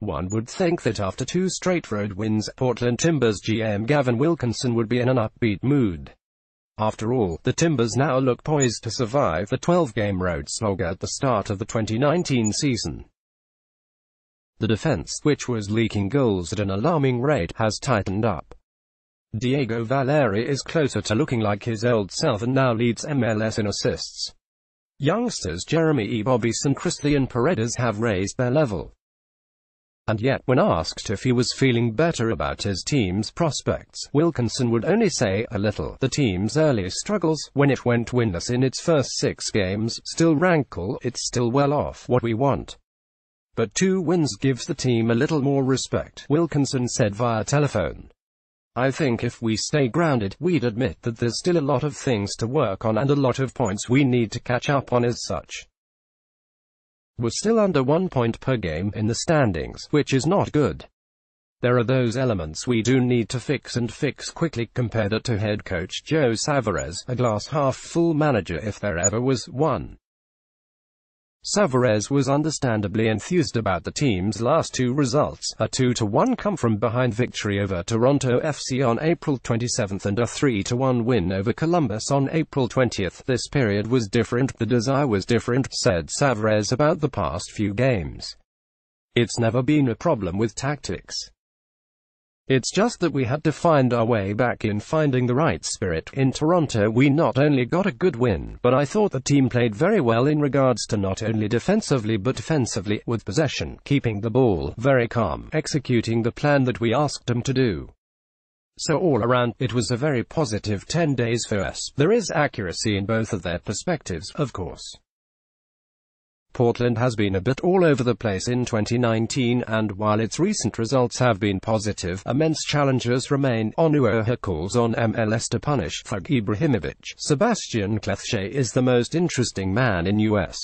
One would think that after 2 straight road wins, Portland Timbers GM Gavin Wilkinson would be in an upbeat mood. After all, the Timbers now look poised to survive the 12-game road slog at the start of the 2019 season. The defense, which was leaking goals at an alarming rate, has tightened up. Diego Valeri is closer to looking like his old self and now leads MLS in assists. Youngsters Jeremy E. Bobbies and Christian Paredes have raised their level. And yet, when asked if he was feeling better about his team's prospects, Wilkinson would only say, a little. The team's early struggles, when it went winless in its first 6 games, still rankle. It's still well off what we want. But 2 wins gives the team a little more respect, Wilkinson said via telephone. I think if we stay grounded, we'd admit that there's still a lot of things to work on and a lot of points we need to catch up on as such. We're still under 1 point per game in the standings, which is not good. There are those elements we do need to fix and fix quickly, compared it to head coach Joe Savarez, a glass-half-full manager if there ever was one. Savarez was understandably enthused about the team's last 2 results, a 2-1 come-from-behind victory over Toronto FC on April 27 and a 3-1 win over Columbus on April 20. This period was different, the desire was different, said Savarez about the past few games. It's never been a problem with tactics. It's just that we had to find our way back in finding the right spirit. In Toronto we not only got a good win, but I thought the team played very well in regards to not only defensively but offensively, with possession, keeping the ball, very calm, executing the plan that we asked them to do. So all around, it was a very positive 10 days for us. There is accuracy in both of their perspectives, of course. Portland has been a bit all over the place in 2019, and while its recent results have been positive, immense challenges remain. Onuoha calls on MLS to punish Thug Ibrahimovic. Sebastian Clethche is the most interesting man in U.S.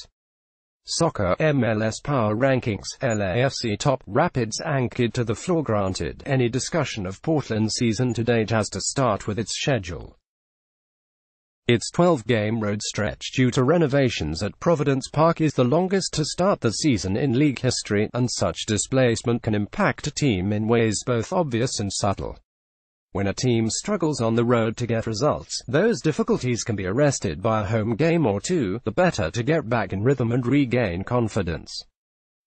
soccer. MLS Power Rankings. LAFC top. Rapids anchored to the floor. Granted, any discussion of Portland's season to date has to start with its schedule. Its 12-game road stretch due to renovations at Providence Park is the longest to start the season in league history, and such displacement can impact a team in ways both obvious and subtle. When a team struggles on the road to get results, those difficulties can be arrested by a home game or 2, the better to get back in rhythm and regain confidence.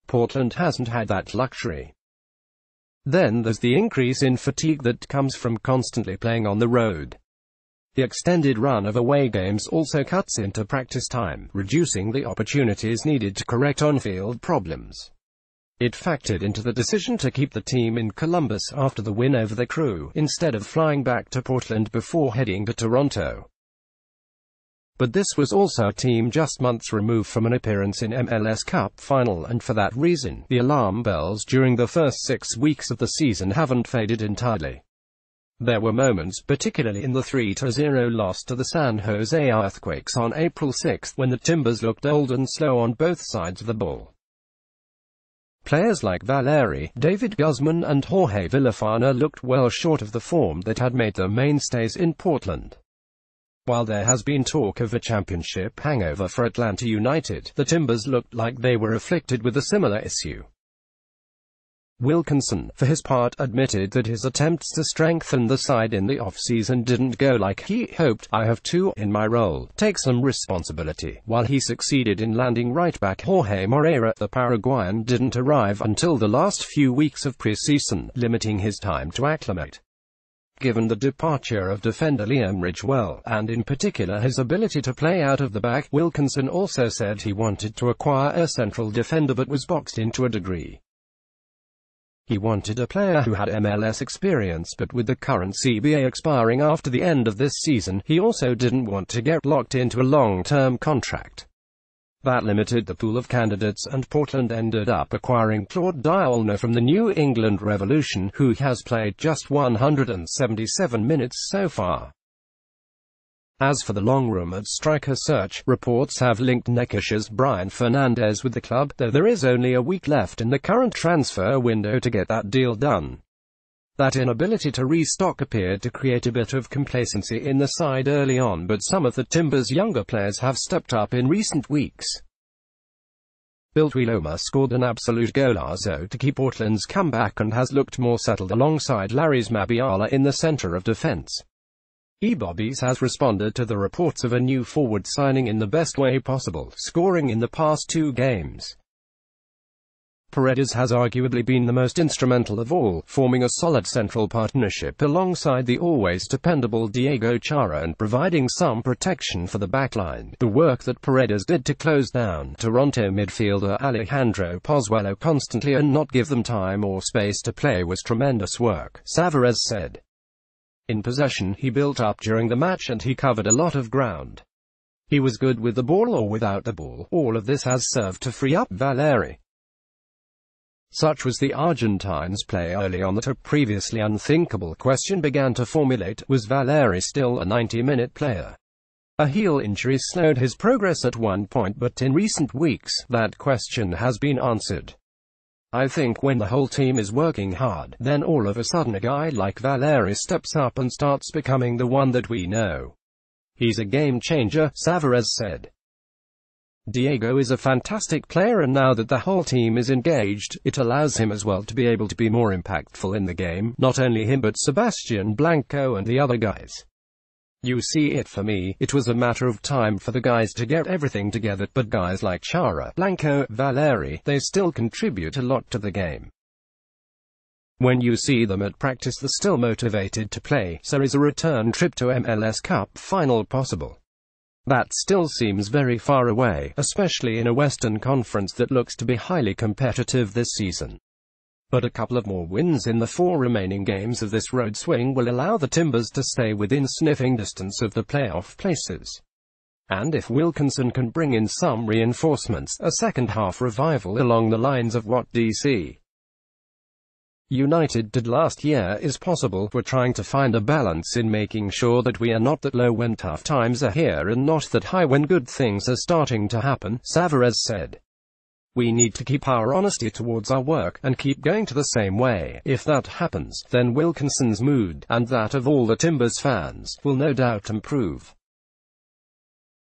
Portland hasn't had that luxury. Then there's the increase in fatigue that comes from constantly playing on the road. The extended run of away games also cuts into practice time, reducing the opportunities needed to correct on-field problems. It factored into the decision to keep the team in Columbus after the win over the Crew, instead of flying back to Portland before heading to Toronto. But this was also a team just months removed from an appearance in MLS Cup final, and for that reason, the alarm bells during the first 6 weeks of the season haven't faded entirely. There were moments, particularly in the 3-0 loss to the San Jose Earthquakes on April 6, when the Timbers looked old and slow on both sides of the ball. Players like Valeri, David Guzman and Jorge Villafana looked well short of the form that had made them mainstays in Portland. While there has been talk of a championship hangover for Atlanta United, the Timbers looked like they were afflicted with a similar issue. Wilkinson, for his part, admitted that his attempts to strengthen the side in the off-season didn't go like he hoped. I have to, in my role, take some responsibility. While he succeeded in landing right-back Jorge Moreira, the Paraguayan didn't arrive until the last few weeks of pre-season, limiting his time to acclimate. Given the departure of defender Liam Ridgewell, and in particular his ability to play out of the back, Wilkinson also said he wanted to acquire a central defender but was boxed in to a degree. He wanted a player who had MLS experience, but with the current CBA expiring after the end of this season, he also didn't want to get locked into a long-term contract. That limited the pool of candidates, and Portland ended up acquiring Claude Diolna from the New England Revolution, who has played just 177 minutes so far. As for the long-rumored striker search, reports have linked Necaxa's Brian Fernandez with the club, though there is only a week left in the current transfer window to get that deal done. That inability to restock appeared to create a bit of complacency in the side early on, but some of the Timbers' younger players have stepped up in recent weeks. Billy Loma scored an absolute golazo to keep Portland's comeback and has looked more settled alongside Larry's Mabiala in the center of defense. eBobbies has responded to the reports of a new forward signing in the best way possible, scoring in the past 2 games. Paredes has arguably been the most instrumental of all, forming a solid central partnership alongside the always dependable Diego Chara and providing some protection for the backline. The work that Paredes did to close down Toronto midfielder Alejandro Pozuelo constantly and not give them time or space to play was tremendous work, Savarez said. In possession, he built up during the match and he covered a lot of ground. He was good with the ball or without the ball. All of this has served to free up Valeri. Such was the Argentines' play early on that a previously unthinkable question began to formulate: was Valeri still a 90-minute player? A heel injury slowed his progress at one point, but in recent weeks, that question has been answered. I think when the whole team is working hard, then all of a sudden a guy like Valeri steps up and starts becoming the one that we know. He's a game changer, Savarez said. Diego is a fantastic player, and now that the whole team is engaged, it allows him as well to be able to be more impactful in the game, not only him but Sebastian Blanco and the other guys. You see, for me, it was a matter of time for the guys to get everything together, but guys like Chara, Blanco, Valeri, they still contribute a lot to the game. When you see them at practice, they're still motivated to play, so is a return trip to MLS Cup final possible? That still seems very far away, especially in a Western Conference that looks to be highly competitive this season. But a couple of more wins in the 4 remaining games of this road swing will allow the Timbers to stay within sniffing distance of the playoff places. And if Wilkinson can bring in some reinforcements, a second-half revival along the lines of what DC United did last year is possible. We're trying to find a balance in making sure that we are not that low when tough times are here and not that high when good things are starting to happen, Savarez said. We need to keep our honesty towards our work, and keep going to the same way. If that happens, then Wilkinson's mood, and that of all the Timbers fans, will no doubt improve.